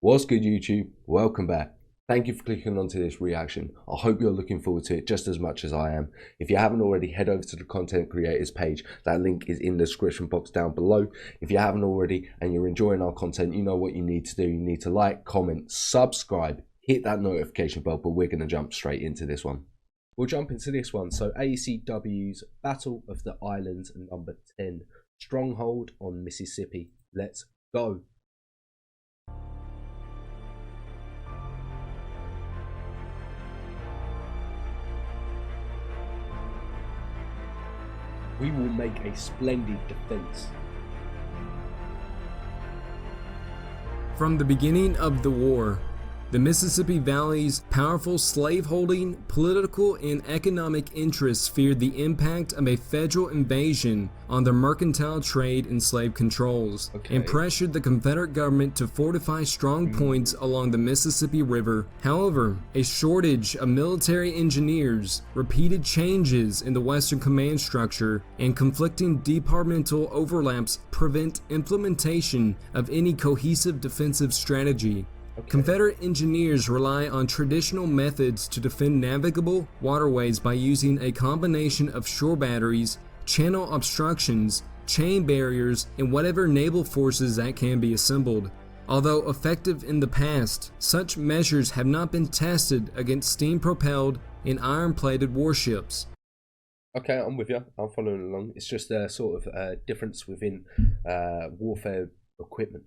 What's good, YouTube? Welcome back. Thank you for clicking onto this reaction. I hope you're looking forward to it just as much as I am. If you haven't already, head over to the content creators page. That link is in the description box down below. If you haven't already and you're enjoying our content, you know what you need to do. You need to like, comment, subscribe, hit that notification bell, but we're going to jump straight into this one. We'll jump into this one. So ACW's Battle of the Islands number 10, Stronghold on Mississippi. Let's go. We will make a splendid defense. From the beginning of the war, the Mississippi Valley's powerful slaveholding, political, and economic interests feared the impact of a federal invasion on their mercantile trade and slave controls, and pressured the Confederate government to fortify strong points along the Mississippi River. However, a shortage of military engineers, repeated changes in the Western command structure, and conflicting departmental overlaps prevent implementation of any cohesive defensive strategy. Confederate engineers rely on traditional methods to defend navigable waterways by using a combination of shore batteries, channel obstructions, chain barriers, and whatever naval forces that can be assembled. Although effective in the past, such measures have not been tested against steam-propelled and iron-plated warships. Okay, I'm with you. I'm following along. It's just a sort of difference within warfare equipment.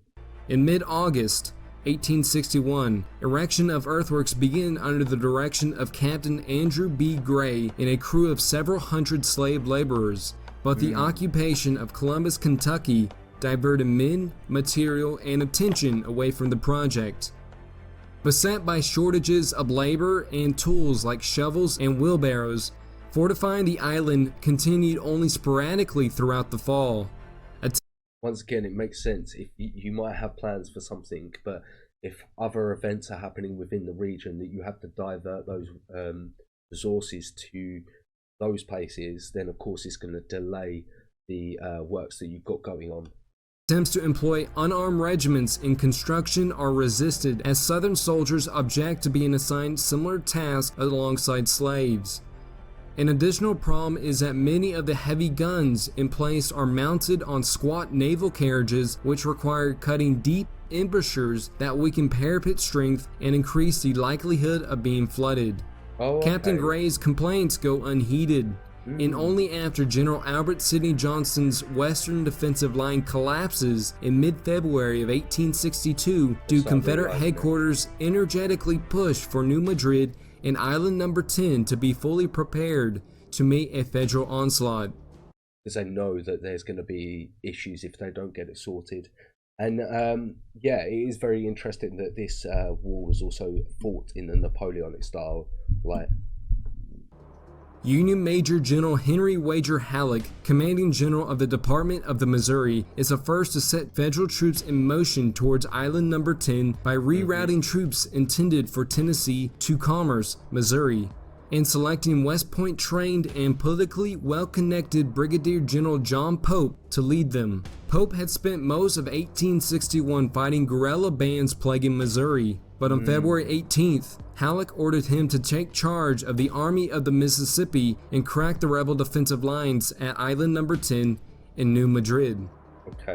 In mid-August 1861, erection of earthworks began under the direction of Captain Andrew B. Gray and a crew of several hundred slave laborers, but the occupation of Columbus, Kentucky diverted men, material, and attention away from the project. Beset by shortages of labor and tools like shovels and wheelbarrows, fortifying the island continued only sporadically throughout the fall. Once again, it makes sense. If you might have plans for something, but if other events are happening within the region that you have to divert those resources to those places, then of course it's going to delay the works that you've got going on. Attempts to employ unarmed regiments in construction are resisted as Southern soldiers object to being assigned similar tasks alongside slaves. An additional problem is that many of the heavy guns in place are mounted on squat naval carriages, which require cutting deep embrasures that weaken parapet strength and increase the likelihood of being flooded. Captain Gray's complaints go unheeded, and only after General Albert Sidney Johnston's western defensive line collapses in mid-February of 1862 do Confederate headquarters energetically push for New Madrid and Island number 10 to be fully prepared to meet a federal onslaught. Because they know that there's going to be issues if they don't get it sorted. And yeah, it is very interesting that this war was also fought in the Napoleonic style. Like, Union Major General Henry Wager Halleck, commanding general of the Department of the Missouri, is the first to set federal troops in motion towards Island number 10 by rerouting troops intended for Tennessee to Commerce, Missouri, and selecting West Point trained and politically well-connected Brigadier General John Pope to lead them. Pope had spent most of 1861 fighting guerrilla bands plaguing Missouri, but on February 18th, Halleck ordered him to take charge of the Army of the Mississippi and crack the rebel defensive lines at Island number 10 in New Madrid.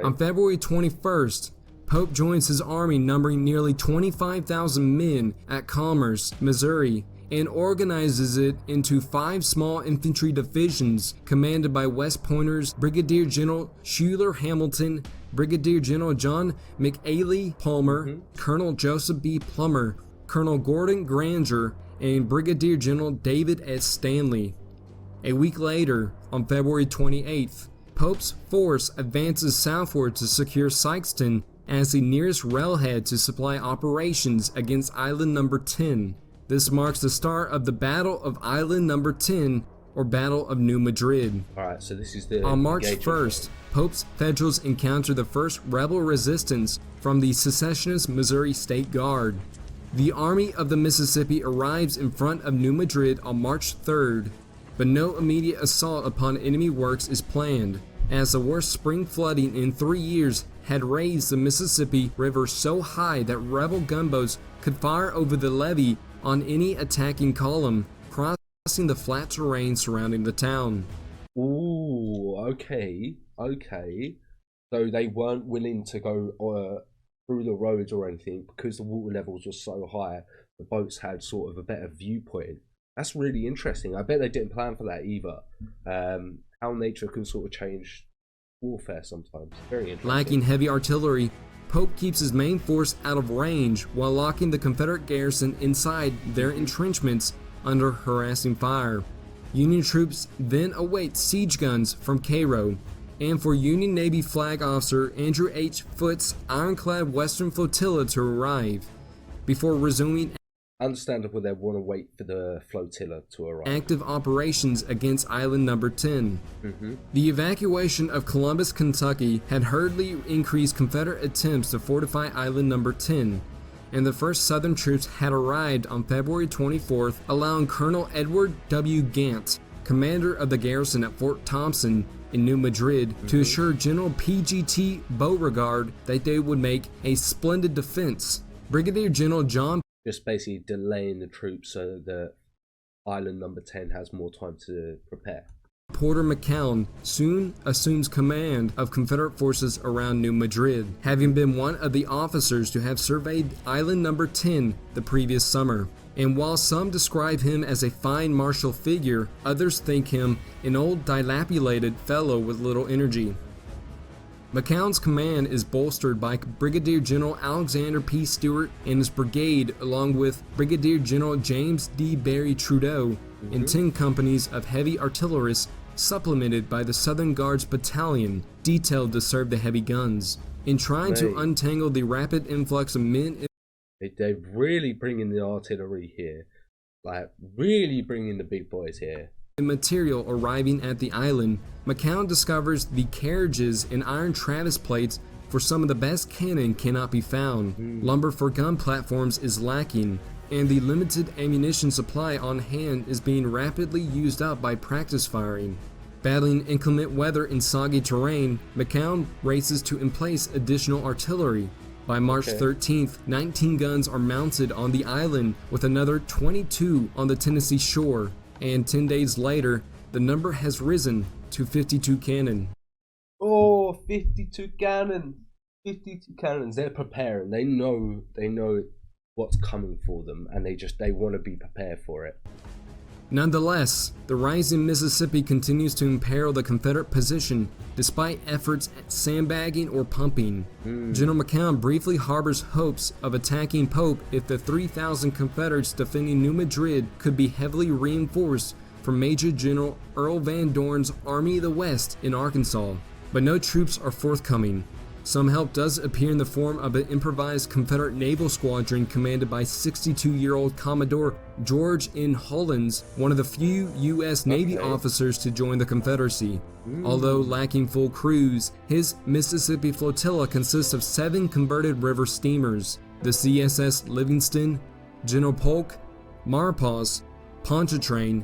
On February 21st, Pope joins his army numbering nearly 25,000 men at Commerce, Missouri, and organizes it into 5 small infantry divisions commanded by West Pointers Brigadier General Schuyler Hamilton, Brigadier General John McAley Palmer, Colonel Joseph B. Plummer, Colonel Gordon Granger, and Brigadier General David S. Stanley. A week later, on February 28th, Pope's force advances southward to secure Sykeston as the nearest railhead to supply operations against Island number 10. This marks the start of the Battle of Island number 10, or Battle of New Madrid. Alright, so this is the On March 1st, Pope's Federals encountered the first rebel resistance from the secessionist Missouri State Guard. The Army of the Mississippi arrives in front of New Madrid on March 3rd, but no immediate assault upon enemy works is planned, as the worst spring flooding in 3 years had raised the Mississippi River so high that rebel gunboats could fire over the levee on any attacking column crossing the flat terrain surrounding the town. Ooh, okay. So they weren't willing to go through the roads or anything because the water levels were so high. The boats had sort of a better viewpoint. That's really interesting. I bet they didn't plan for that either. How nature can sort of change warfare sometimes. Very interesting. Lacking heavy artillery, Pope keeps his main force out of range while locking the Confederate garrison inside their entrenchments under harassing fire. Union troops then await siege guns from Cairo, and for Union Navy flag officer Andrew H. Foote's ironclad Western Flotilla to arrive, before resuming Understandable they want to wait for the flotilla to arrive. Active operations against Island Number 10. The evacuation of Columbus, Kentucky had hurriedly increased Confederate attempts to fortify Island Number 10, and the first Southern troops had arrived on February 24th, allowing Colonel Edward W. Gant, commander of the garrison at Fort Thompson in New Madrid, to assure General P.G.T. Beauregard that they would make a splendid defense. Brigadier General John Just basically delaying the troops so that Island Number 10 has more time to prepare. Porter McCown soon assumes command of Confederate forces around New Madrid, having been one of the officers to have surveyed Island Number 10 the previous summer. And while some describe him as a fine martial figure, others think him an old dilapidated fellow with little energy. McCown's command is bolstered by Brigadier General Alexander P. Stewart and his brigade, along with Brigadier General James D. Barry Trudeau, and 10 companies of heavy artillerists, supplemented by the Southern Guards Battalion, detailed to serve the heavy guns. In trying to untangle the rapid influx of men, They're really bringing the artillery here. Like, really bringing the big boys here. material arriving at the island, McCown discovers the carriages and iron Travis plates for some of the best cannon cannot be found. Lumber for gun platforms is lacking, and the limited ammunition supply on hand is being rapidly used up by practice firing. Battling inclement weather and soggy terrain, McCown races to emplace additional artillery. By March 13th, 19 guns are mounted on the island, with another 22 on the Tennessee shore, and 10 days later, the number has risen to 52 cannon. Oh, 52 cannons. 52 cannons. They're preparing. They know what's coming for them, and they want to be prepared for it. Nonetheless, the rising Mississippi continues to imperil the Confederate position despite efforts at sandbagging or pumping. General McCown briefly harbors hopes of attacking Pope if the 3,000 Confederates defending New Madrid could be heavily reinforced from Major General Earl Van Dorn's Army of the West in Arkansas. But no troops are forthcoming. Some help does appear in the form of an improvised Confederate naval squadron commanded by 62-year-old Commodore George N. Hollins, one of the few U.S. Navy officers to join the Confederacy. Although lacking full crews, his Mississippi flotilla consists of 7 converted river steamers: the CSS Livingston, General Polk, Maurepas, Pontchartrain,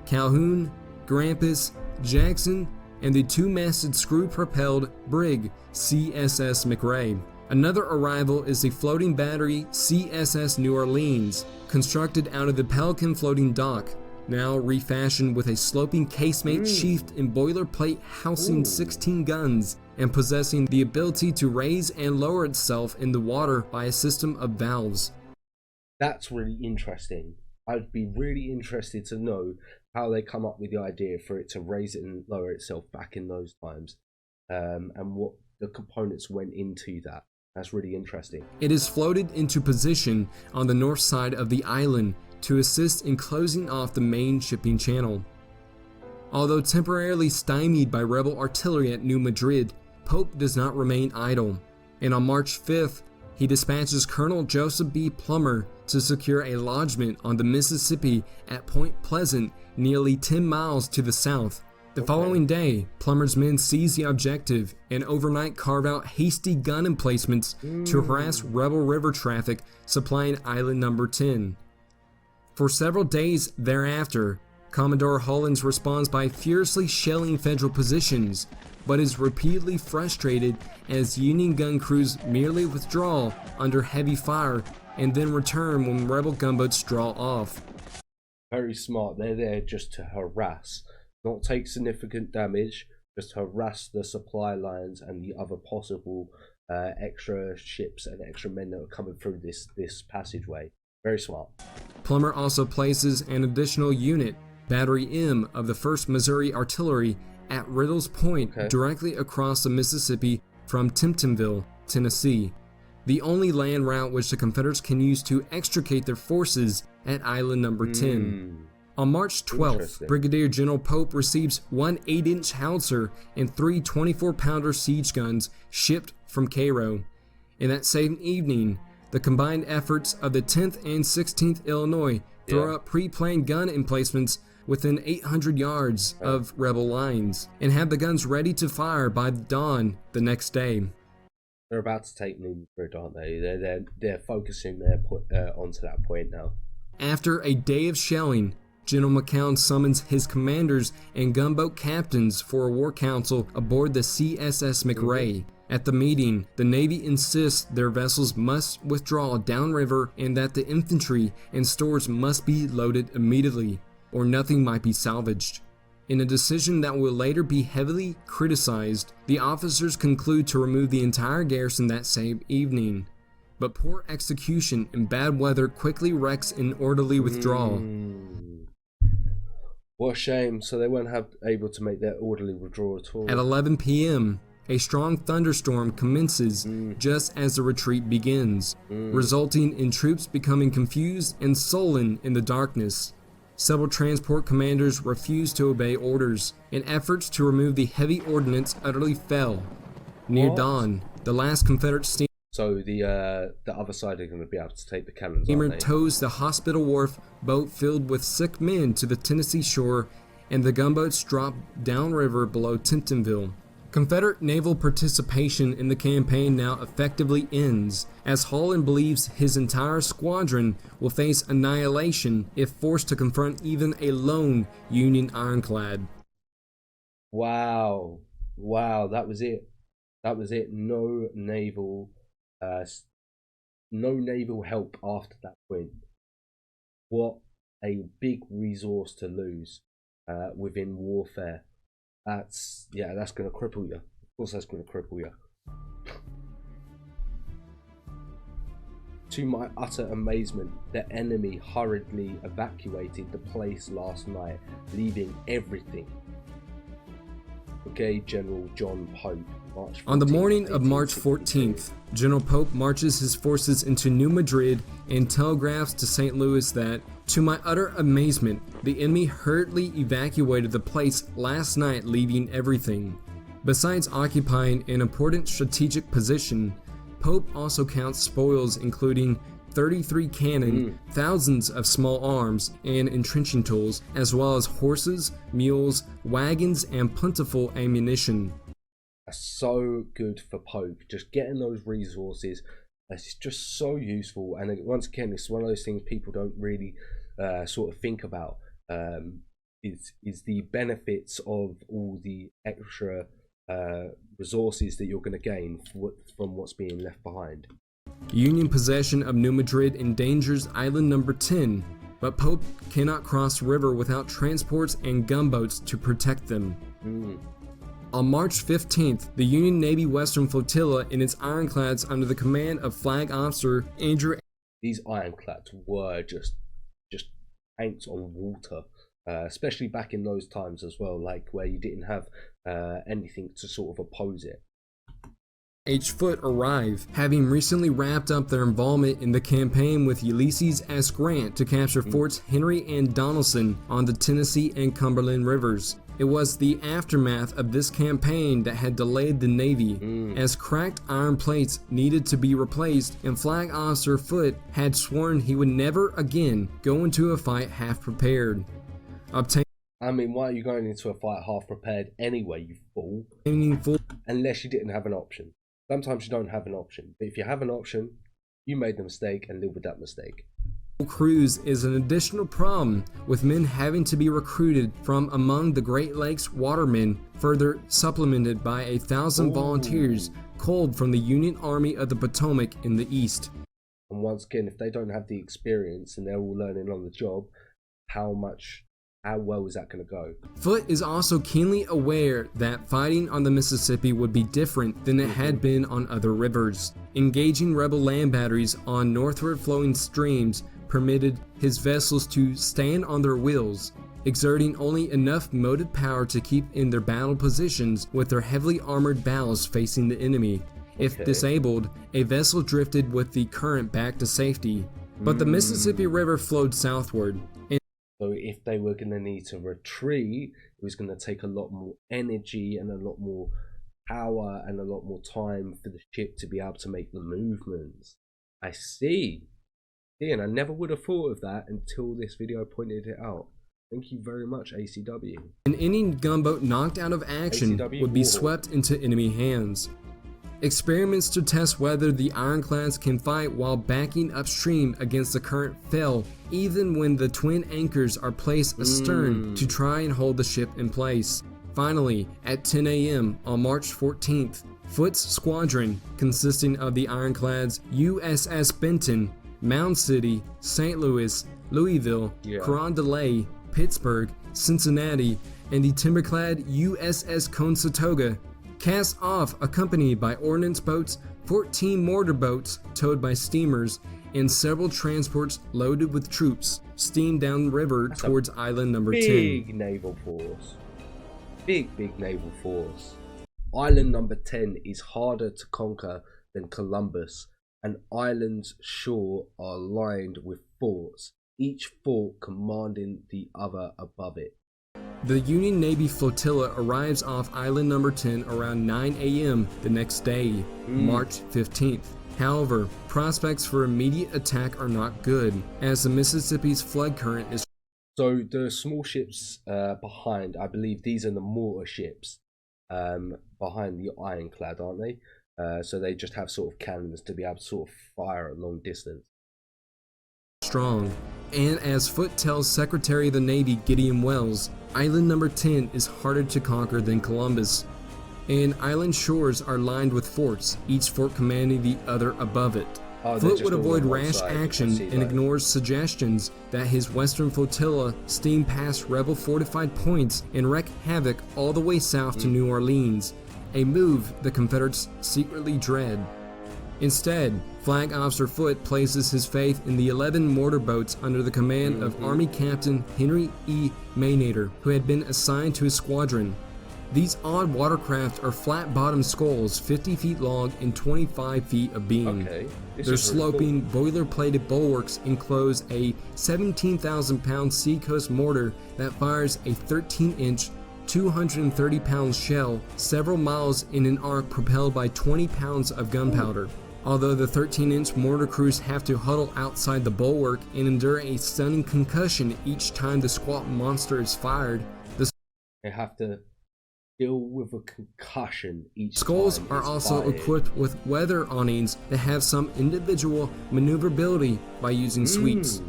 Calhoun, Grampus, Jackson, and the 2-masted screw-propelled brig CSS McRae. Another arrival is the floating battery CSS New Orleans, constructed out of the Pelican floating dock, now refashioned with a sloping casemate sheathed in boilerplate housing 16 guns and possessing the ability to raise and lower itself in the water by a system of valves. That's really interesting. I'd be really interested to know how they come up with the idea for it to raise it and lower itself back in those times, and what the components went into that. That's really interesting. It is floated into position on the north side of the island to assist in closing off the main shipping channel. Although temporarily stymied by rebel artillery at New Madrid, Pope does not remain idle, and on March 5th, he dispatches Colonel Joseph B. Plummer to secure a lodgment on the Mississippi at Point Pleasant, nearly 10 miles to the south. The following day, Plummer's men seize the objective and overnight carve out hasty gun emplacements to harass rebel river traffic supplying Island Number 10. For several days thereafter, Commodore Hollins responds by furiously shelling Federal positions, but is repeatedly frustrated as Union gun crews merely withdraw under heavy fire and then return when Rebel gunboats draw off. Very smart. They're there just to harass, not take significant damage, just harass the supply lines and the other possible extra ships and extra men that are coming through this passageway. Very smart. Plummer also places an additional unit, Battery M of the 1st Missouri Artillery, at Riddle's Point, directly across the Mississippi from Temptonville, Tennessee, the only land route which the Confederates can use to extricate their forces at Island Number 10. On March 12th, Brigadier General Pope receives one 8-inch howitzer and 3 24-pounder siege guns shipped from Cairo. In that same evening, the combined efforts of the 10th and 16th Illinois throw up pre-planned gun emplacements within 800 yards of rebel lines and have the guns ready to fire by dawn the next day. They're about to take New Madrid, aren't they? They're focusing their onto that point now. After a day of shelling, General McCown summons his commanders and gunboat captains for a war council aboard the CSS McRae. At the meeting, the Navy insists their vessels must withdraw downriver and that the infantry and stores must be loaded immediately, or nothing might be salvaged. In a decision that will later be heavily criticized, the officers conclude to remove the entire garrison that same evening. But poor execution and bad weather quickly wrecks an orderly withdrawal. What a shame. So they weren't able to make their orderly withdrawal at all. At 11 p.m., a strong thunderstorm commences just as the retreat begins, resulting in troops becoming confused and sullen in the darkness. Several transport commanders refused to obey orders, and efforts to remove the heavy ordnance utterly fail. Near dawn, the last Confederate steamer So the other side are going to be able to take the cannons, aren't they? tows the Hospital Wharf boat filled with sick men to the Tennessee shore, and the gunboats drop downriver below Temptonville. Confederate naval participation in the campaign now effectively ends, as Holland believes his entire squadron will face annihilation if forced to confront even a lone Union ironclad. Wow, that was it. No naval help after that point. What a big resource to lose within warfare. That's going to cripple you. Of course that's going to cripple you. To my utter amazement, the enemy hurriedly evacuated the place last night, leaving everything. Brigadier General John Pope, March 14th, On the morning of March 14th, General Pope marches his forces into New Madrid and telegraphs to St. Louis that, to my utter amazement, the enemy hurriedly evacuated the place last night, leaving everything. Besides occupying an important strategic position, Pope also counts spoils including 33 cannon, thousands of small arms and entrenching tools, as well as horses, mules, wagons, and plentiful ammunition. That's so good for Pope. Just getting those resources, it's just so useful. And once again, it's one of those things people don't really sort of think about. Is the benefits of all the extra resources that you're going to gain from what's being left behind. Union possession of New Madrid endangers Island Number 10, but Pope cannot cross the river without transports and gunboats to protect them. On March 15th, the Union Navy Western Flotilla and its ironclads under the command of Flag Officer Andrew. These ironclads were just tanks on water, especially back in those times as well, like where you didn't have anything to sort of oppose it. H. Foote arrive, having recently wrapped up their involvement in the campaign with Ulysses S. Grant to capture Forts Henry and Donelson on the Tennessee and Cumberland rivers. It was the aftermath of this campaign that had delayed the Navy, as cracked iron plates needed to be replaced, and Flag Officer Foote had sworn he would never again go into a fight half prepared. I mean, why are you going into a fight half prepared anyway, you fool? Unless you didn't have an option. Sometimes you don't have an option, but if you have an option, you made the mistake and live with that mistake. Crews is an additional problem, with men having to be recruited from among the Great Lakes watermen, further supplemented by 1,000 volunteers culled from the Union Army of the Potomac in the east. And once again, if they don't have the experience and they're all learning on the job, how well is that going to go? Foote is also keenly aware that fighting on the Mississippi would be different than it had been on other rivers. Engaging rebel land batteries on northward flowing streams permitted his vessels to stand on their wheels, exerting only enough motive power to keep in their battle positions with their heavily armored bows facing the enemy. If disabled, a vessel drifted with the current back to safety. But the Mississippi River flowed southward. So if they were going to need to retreat, it was going to take a lot more energy and a lot more power and a lot more time for the ship to be able to make the movements. I see. And I never would have thought of that until this video pointed it out. Thank you very much, ACW. Any gunboat knocked out of action would be swept into enemy hands. Experiments to test whether the ironclads can fight while backing upstream against the current fail, even when the twin anchors are placed astern to try and hold the ship in place. Finally, at 10 a.m. on March 14th, Foote's squadron, consisting of the ironclads USS Benton, Mound City, St. Louis, Louisville, Carondelet, Pittsburgh, Cincinnati, and the timberclad USS Conestoga, cast off accompanied by ordnance boats, 14 mortar boats towed by steamers, and several transports loaded with troops steamed downriver towards island number 10. Big naval force. Big naval force. Island number 10 is harder to conquer than Columbus, and island's shore are lined with forts, each fort commanding the other above it. The Union Navy flotilla arrives off island number 10 around 9 a.m. the next day, March 15th. However, prospects for immediate attack are not good, as the Mississippi's flood current is. So the small ships behind, I believe these are the mortar ships behind the ironclad, aren't they? So they just have sort of cannons to be able to sort of fire at long distance. Strong. And as Foote tells Secretary of the Navy Gideon Wells, island number 10 is harder to conquer than Columbus, and island shores are lined with forts, each fort commanding the other above it. Foote would avoid rash action and ignores suggestions that his western flotilla steam past rebel fortified points and wreak havoc all the way south to New Orleans, a move the Confederates secretly dread. Instead, Flag Officer Foote places his faith in the 11 mortar boats under the command of Army Captain Henry E. Maynader, who had been assigned to his squadron. These odd watercraft are flat-bottomed sculls 50 feet long and 25 feet of beam. Their sloping, boiler-plated bulwarks enclose a 17,000-pound Seacoast mortar that fires a 13-inch 230-pound shell several miles in an arc propelled by 20 pounds of gunpowder. Although the 13-inch mortar crews have to huddle outside the bulwark and endure a stunning concussion each time the squat monster is fired, they have to deal with a concussion each skulls time are it's also fired. equipped with weather awnings that have some individual maneuverability by using sweeps.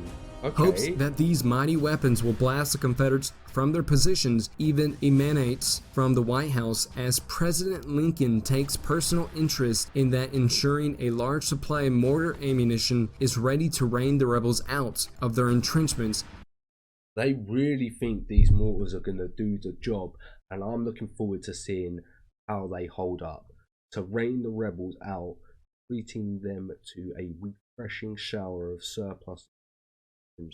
Hopes that these mighty weapons will blast the Confederates from their positions even emanates from the White House, as President Lincoln takes personal interest in that, ensuring a large supply of mortar ammunition is ready to rain the rebels out of their entrenchments. They really think these mortars are going to do the job, and I'm looking forward to seeing how they hold up. To rain the rebels out, treating them to a refreshing shower of surplus.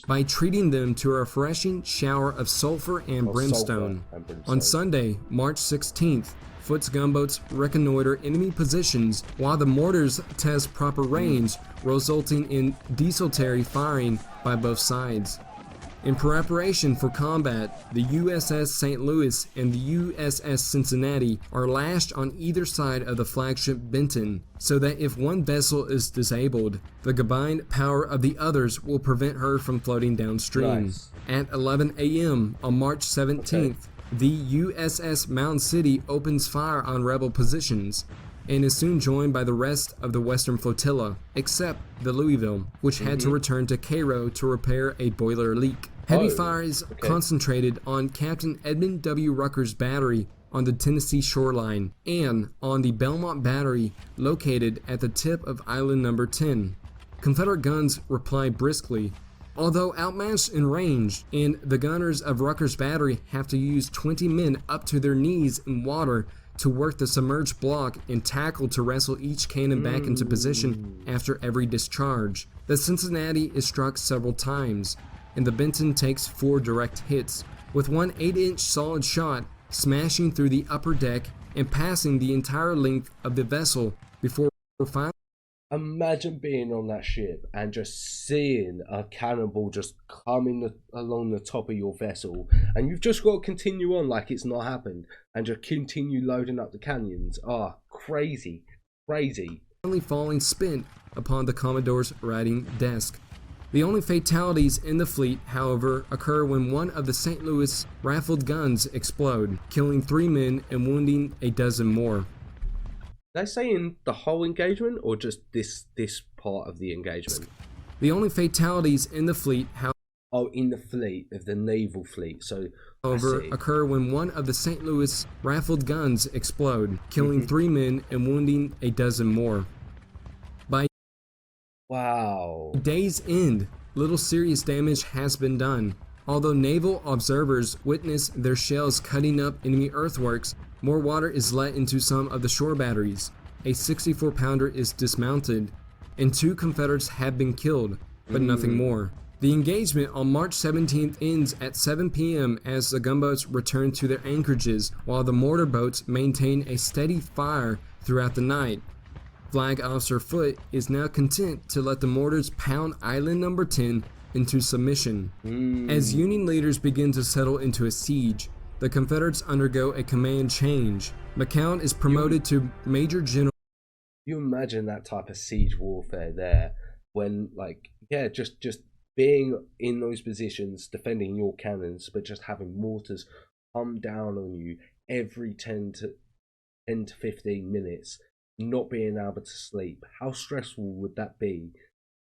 By treating them to a refreshing shower of sulfur and brimstone. On Sunday, March 16th, Foote's gunboats reconnoiter enemy positions while the mortars test proper range, resulting in desultory firing by both sides. In preparation for combat, the USS St. Louis and the USS Cincinnati are lashed on either side of the flagship Benton, so that if one vessel is disabled, the combined power of the others will prevent her from floating downstream. At 11 a.m. on March 17th, the USS Mound City opens fire on rebel positions. and is soon joined by the rest of the Western Flotilla, except the Louisville, which had to return to Cairo to repair a boiler leak. Heavy fires concentrated on Captain Edmund W. Rucker's battery on the Tennessee shoreline and on the Belmont Battery located at the tip of Island Number 10. Confederate guns replied briskly, although outmatched in range, and the gunners of Rucker's battery have to use 20 men up to their knees in water to work the submerged block and tackle to wrestle each cannon back into position after every discharge. The Cincinnati is struck several times, and the Benton takes 4 direct hits, with one 8-inch solid shot smashing through the upper deck and passing the entire length of the vessel before finally. Imagine being on that ship and just seeing a cannonball just coming along the top of your vessel, and you've just got to continue on like it's not happened and just continue loading up the cannons. Ah, crazy, crazy. Finally falling spent upon the Commodore's writing desk. The only fatalities in the fleet, however, occur when one of the St. Louis rifled guns explode, killing 3 men and wounding a dozen more. They say in the whole engagement or just this part of the engagement? The only fatalities in the fleet, in the fleet, of the naval fleet. So, however, occur when one of the St. Louis rifled guns explode, killing 3 men and wounding a dozen more. By day's end, little serious damage has been done. Although naval observers witness their shells cutting up enemy earthworks, more water is let into some of the shore batteries. A 64-pounder is dismounted, and 2 Confederates have been killed, but nothing more. The engagement on March 17th ends at 7 p.m. as the gunboats return to their anchorages, while the mortar boats maintain a steady fire throughout the night. Flag Officer Foote is now content to let the mortars pound Island Number 10 into submission. As Union leaders begin to settle into a siege, the Confederates undergo a command change. McCown is promoted to Major General. You imagine that type of siege warfare there, when just being in those positions, defending your cannons, but just having mortars come down on you every 10 to 15 minutes, not being able to sleep. How stressful would that be?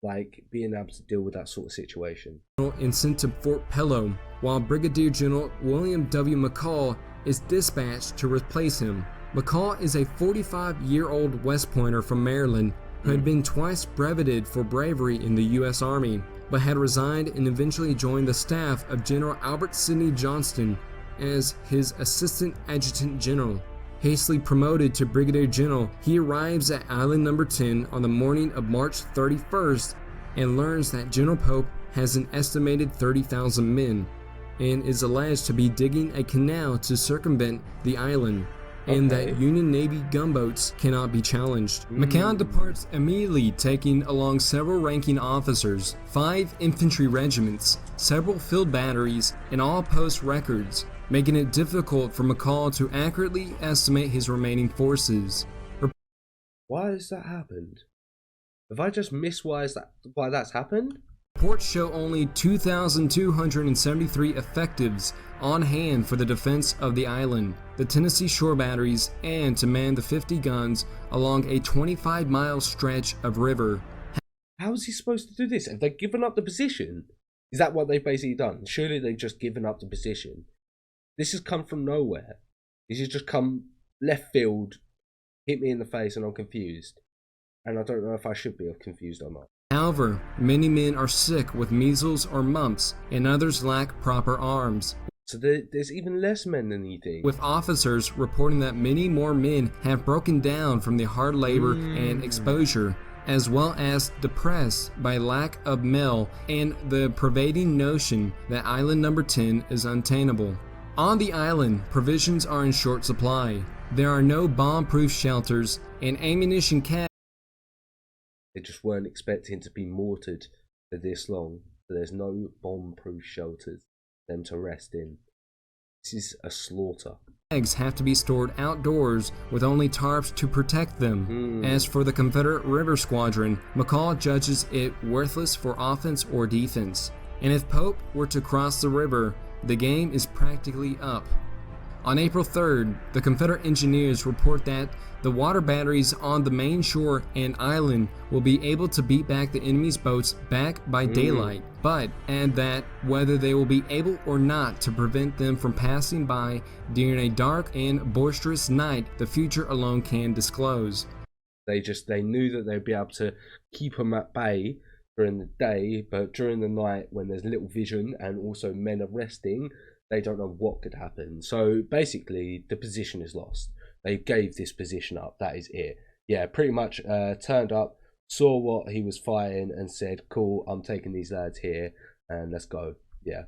Like, being able to deal with that sort of situation. And sent to Fort Pellow, while Brigadier General William W. McCall is dispatched to replace him. McCall is a 45-year-old West Pointer from Maryland who had been twice brevetted for bravery in the U.S. Army, but had resigned and eventually joined the staff of General Albert Sidney Johnston as his Assistant Adjutant General. Hastily promoted to Brigadier General, he arrives at Island Number 10 on the morning of March 31st and learns that General Pope has an estimated 30,000 men and is alleged to be digging a canal to circumvent the island, and that Union Navy gunboats cannot be challenged. McCown departs immediately, taking along several ranking officers, 5 infantry regiments, several field batteries, and all post records, making it difficult for McCall to accurately estimate his remaining forces. Why has that happened? Have I just missed why that's happened? Reports show only 2,273 effectives on hand for the defense of the island, the Tennessee shore batteries, and to man the 50 guns along a 25-mile stretch of river. How is he supposed to do this? Have they given up the position? Is that what they've basically done? Surely they've just given up the position. This has come from nowhere. This has just come left field, hit me in the face, and I'm confused. And I don't know if I should be confused or not. However, many men are sick with measles or mumps, and others lack proper arms. So there's even less men than you think. With officers reporting that many more men have broken down from the hard labor and exposure, as well as depressed by lack of mail and the pervading notion that Island Number 10 is untenable. On the island, provisions are in short supply. There are no bomb-proof shelters, and ammunition caches. They just weren't expecting to be mortared for this long. So there's no bomb-proof shelters for them to rest in. This is a slaughter. Eggs have to be stored outdoors with only tarps to protect them. As for the Confederate River Squadron, McCall judges it worthless for offense or defense. And if Pope were to cross the river, the game is practically up. On April 3rd, the Confederate engineers report that the water batteries on the main shore and island will be able to beat back the enemy's boats back by daylight, but add that whether they will be able or not to prevent them from passing by during a dark and boisterous night, the future alone can disclose. They knew that they'd be able to keep them at bay during the day, but during the night when there's little vision and also men are resting, they don't know what could happen. So basically the position is lost. They gave this position up. That is it. Yeah, pretty much turned up, saw what he was firing and said, cool, I'm taking these lads here and let's go. Yeah.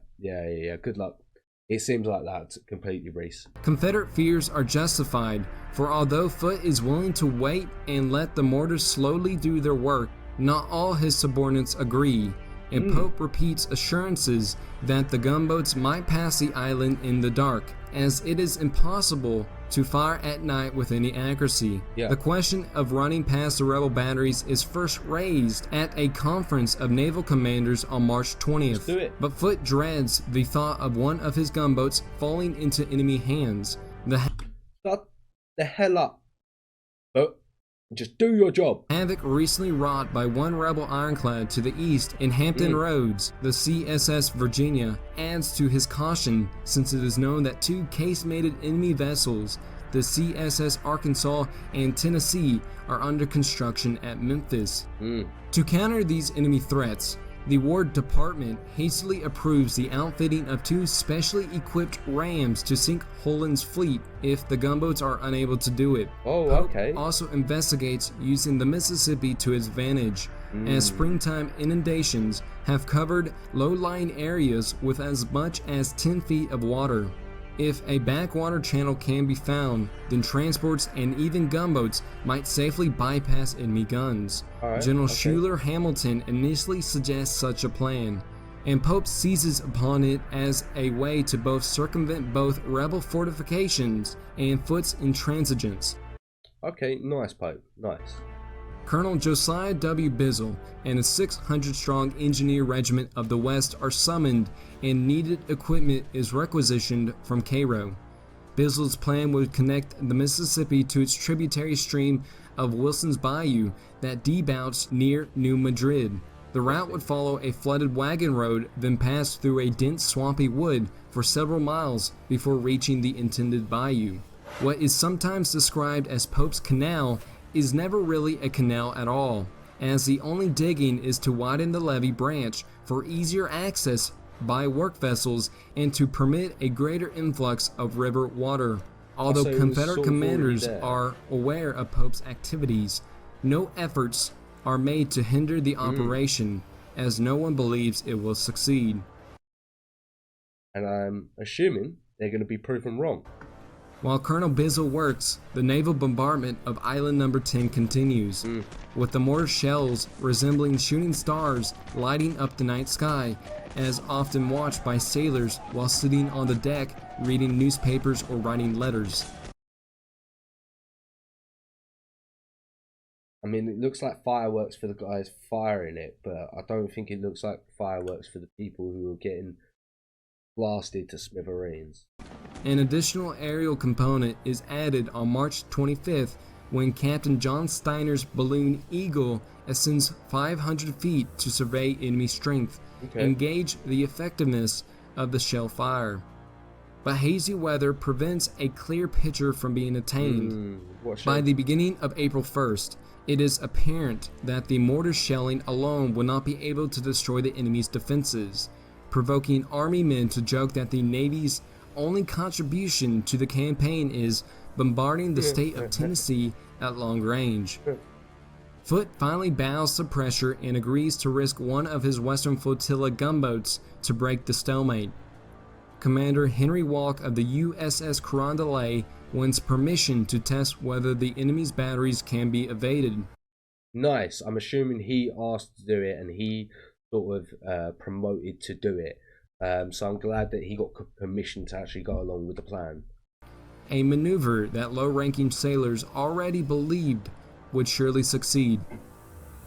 Good luck. It seems like that's completely Reese. Confederate fears are justified, for although Foote is willing to wait and let the mortars slowly do their work, not all his subordinates agree, and Pope repeats assurances that the gunboats might pass the island in the dark, as it is impossible to fire at night with any accuracy. The question of running past the rebel batteries is first raised at a conference of naval commanders on March 20th, but Foote dreads the thought of one of his gunboats falling into enemy hands. Shut the hell up. Just do your job. Havoc recently wrought by one rebel ironclad to the east in Hampton Roads, the CSS Virginia, adds to his caution since it is known that two casemated enemy vessels, the CSS Arkansas and Tennessee, are under construction at Memphis. To counter these enemy threats, the War Department hastily approves the outfitting of two specially equipped rams to sink Holland's fleet if the gunboats are unable to do it. Pope also investigates using the Mississippi to his advantage, as springtime inundations have covered low-lying areas with as much as 10 feet of water. If a backwater channel can be found, then transports and even gunboats might safely bypass enemy guns. General Schuyler Hamilton initially suggests such a plan, and Pope seizes upon it as a way to both circumvent both rebel fortifications and Foote's intransigence. Okay, nice, Pope, nice. Colonel Josiah W. Bizzle and a 600-strong engineer regiment of the West are summoned, and needed equipment is requisitioned from Cairo. Bizzle's plan would connect the Mississippi to its tributary stream of Wilson's Bayou that debouches near New Madrid. The route would follow a flooded wagon road, then pass through a dense swampy wood for several miles before reaching the intended bayou. What is sometimes described as Pope's Canal is never really a canal at all, as the only digging is to widen the levee branch for easier access by work vessels and to permit a greater influx of river water. Although Confederate commanders are aware of Pope's activities, no efforts are made to hinder the operation, as no one believes it will succeed. And I'm assuming they're going to be proven wrong. While Colonel Bizzle works, the naval bombardment of Island Number 10 continues, with the mortar shells resembling shooting stars lighting up the night sky, as often watched by sailors while sitting on the deck reading newspapers or writing letters. I mean, it looks like fireworks for the guys firing it, but I don't think it looks like fireworks for the people who are getting blasted to smithereens. An additional aerial component is added on March 25th when Captain John Steiner's balloon Eagle ascends 500 feet to survey enemy strength and gauge the effectiveness of the shell fire. But hazy weather prevents a clear picture from being attained. By the beginning of April 1st, it is apparent that the mortar shelling alone will not be able to destroy the enemy's defenses, provoking Army men to joke that the Navy's only contribution to the campaign is bombarding the state of Tennessee at long range. Foote finally bows to pressure and agrees to risk one of his Western Flotilla gunboats to break the stalemate. Commander Henry Walk of the USS Carondelet wants permission to test whether the enemy's batteries can be evaded. Nice. I'm assuming he asked to do it and he sort of promoted to do it. So I'm glad that he got permission to actually go along with the plan. A maneuver that low-ranking sailors already believed would surely succeed.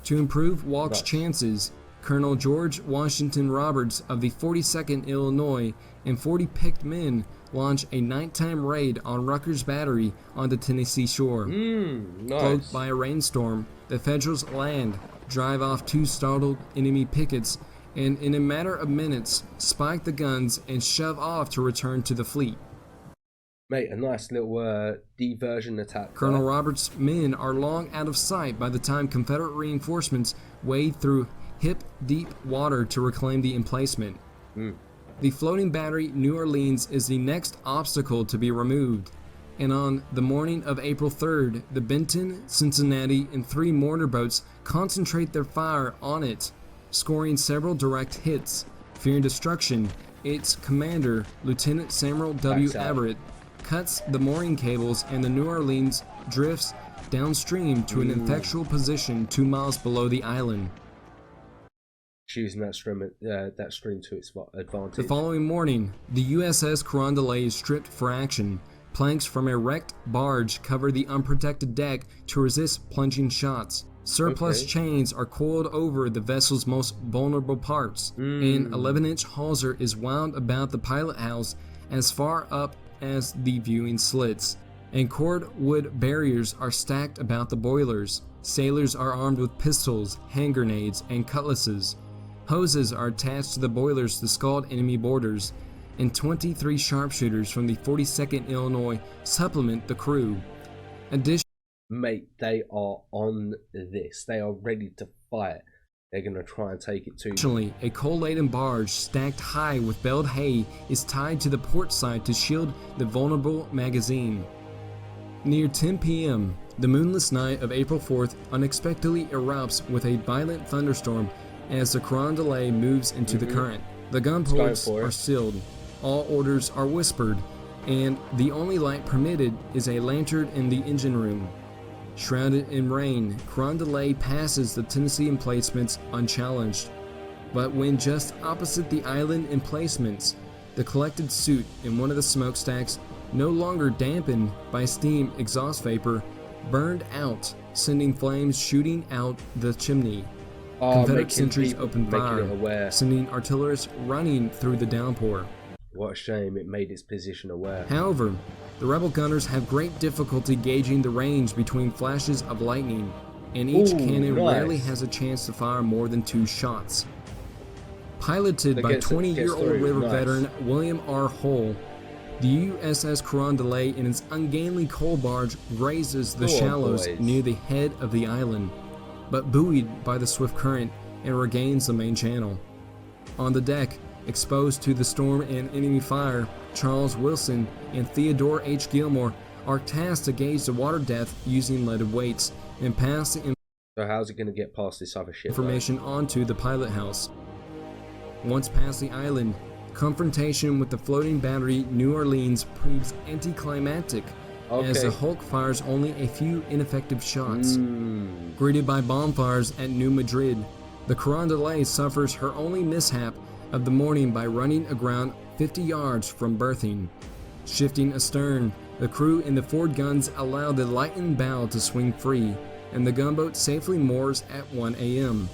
To improve Walk's chances, Colonel George Washington Roberts of the 42nd Illinois and 40 picked men launch a nighttime raid on Rutgers Battery on the Tennessee shore. Nice. Cloaked by a rainstorm, the Federals land, drive off 2 startled enemy pickets, and in a matter of minutes, spike the guns and shove off to return to the fleet. Mate, a nice little diversion attack. Colonel Roberts' men are long out of sight by the time Confederate reinforcements wade through hip-deep water to reclaim the emplacement. The floating battery New Orleans is the next obstacle to be removed, and on the morning of April 3rd, the Benton, Cincinnati, and 3 mortar boats concentrate their fire on it, scoring several direct hits. Fearing destruction, its commander, Lieutenant Samuel W. Everett, cuts the mooring cables and the New Orleans drifts downstream to an effectual position 2 miles below the island. Using that stream to its advantage. The following morning, the USS Carondelet is stripped for action. Planks from a wrecked barge cover the unprotected deck to resist plunging shots. Surplus chains are coiled over the vessel's most vulnerable parts. An 11-inch hawser is wound about the pilot house as far up as the viewing slits, and cordwood barriers are stacked about the boilers. Sailors are armed with pistols, hand grenades, and cutlasses. Hoses are attached to the boilers to scald enemy boarders, and 23 sharpshooters from the 42nd Illinois supplement the crew. Mate, they are on this. They are ready to fight. They're going to try and take it to. Additionally, a coal-laden barge stacked high with baled hay is tied to the port side to shield the vulnerable magazine. Near 10 p.m., the moonless night of April 4th unexpectedly erupts with a violent thunderstorm as the Carondelet moves into the current. The gun ports are sealed, all orders are whispered, and the only light permitted is a lantern in the engine room. Shrouded in rain, Carondelet passes the Tennessee emplacements unchallenged. But when just opposite the island emplacements, the collected soot in one of the smokestacks, no longer dampened by steam exhaust vapor, burned out, sending flames shooting out the chimney. Confederate sentries opened fire, sending artillerists running through the downpour. What a shame, it made its position aware. However, the rebel gunners have great difficulty gauging the range between flashes of lightning, and each cannon rarely has a chance to fire more than 2 shots. Piloted by 20-year-old river veteran William R. Hull, the USS Carondelet in its ungainly coal barge grazes the shallows near the head of the island, but buoyed by the swift current and regains the main channel. On the deck, exposed to the storm and enemy fire, Charles Wilson and Theodore H. Gilmore are tasked to gauge the water depth using leaded weights and pass the So how's it going to get past this other shit? Information onto the pilot house. Once past the island, confrontation with the floating battery New Orleans proves anticlimactic as the Hulk fires only a few ineffective shots. Greeted by bonfires at New Madrid, the Carondelet suffers her only mishap of the morning by running aground 50 yards from berthing. Shifting astern, the crew in the forward guns allow the lightened bow to swing free, and the gunboat safely moors at 1 a.m.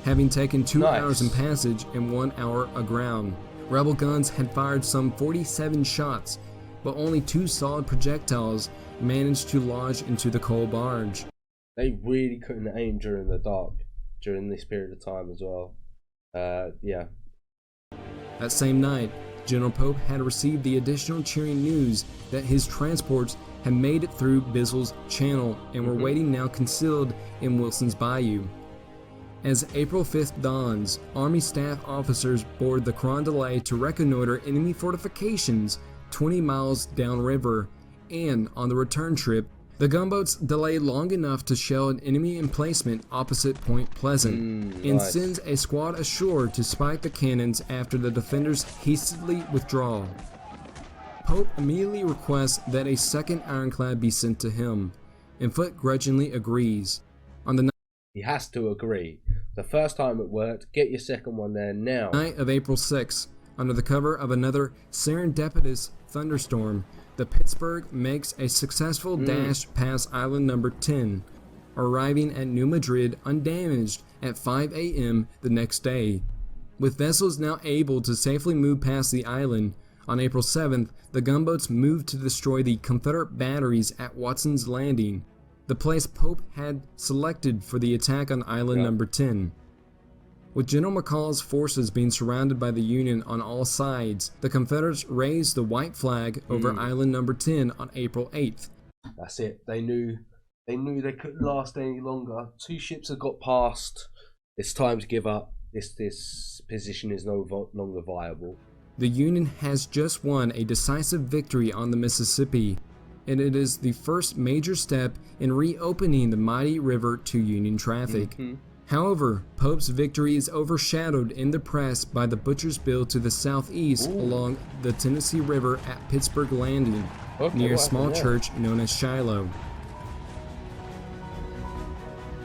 Having taken 2 hours in passage and 1 hour aground, rebel guns had fired some 47 shots, but only 2 solid projectiles managed to lodge into the coal barge. They really couldn't aim during the dark, during this period of time as well. Yeah. That same night, General Pope had received the additional cheering news that his transports had made it through Bizzle's Channel and were waiting now concealed in Wilson's Bayou. As April 5th dawns, Army staff officers board the Carondelet to reconnoiter enemy fortifications 20 miles downriver, and on the return trip, the gunboats delay long enough to shell an enemy emplacement opposite Point Pleasant, and sends a squad ashore to spike the cannons after the defenders hastily withdraw. Pope immediately requests that a second ironclad be sent to him, and Foote grudgingly agrees. On the He has to agree. The first time it worked, get your second one there now. Night of April 6th, under the cover of another serendipitous thunderstorm, the Pittsburgh makes a successful dash past island number 10. arriving at New Madrid undamaged at 5 a.m. the next day. With vessels now able to safely move past the island, on April 7th, the gunboats moved to destroy the Confederate batteries at Watson's Landing, the place Pope had selected for the attack on Island Number 10. With General McCall's forces being surrounded by the Union on all sides, the Confederates raised the white flag over Island Number 10 on April 8th. That's it. They knew they couldn't last any longer. 2 ships had got past. It's time to give up. This position is no longer viable. The Union has just won a decisive victory on the Mississippi, and it is the first major step in reopening the mighty river to Union traffic. However, Pope's victory is overshadowed in the press by the Butcher's Bill to the southeast along the Tennessee River at Pittsburgh Landing, near a small church known as Shiloh.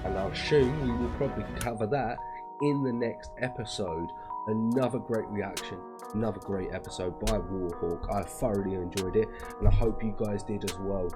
And I'll assume we will probably cover that in the next episode. Another great reaction, another great episode by WarHawk. I thoroughly enjoyed it, and I hope you guys did as well.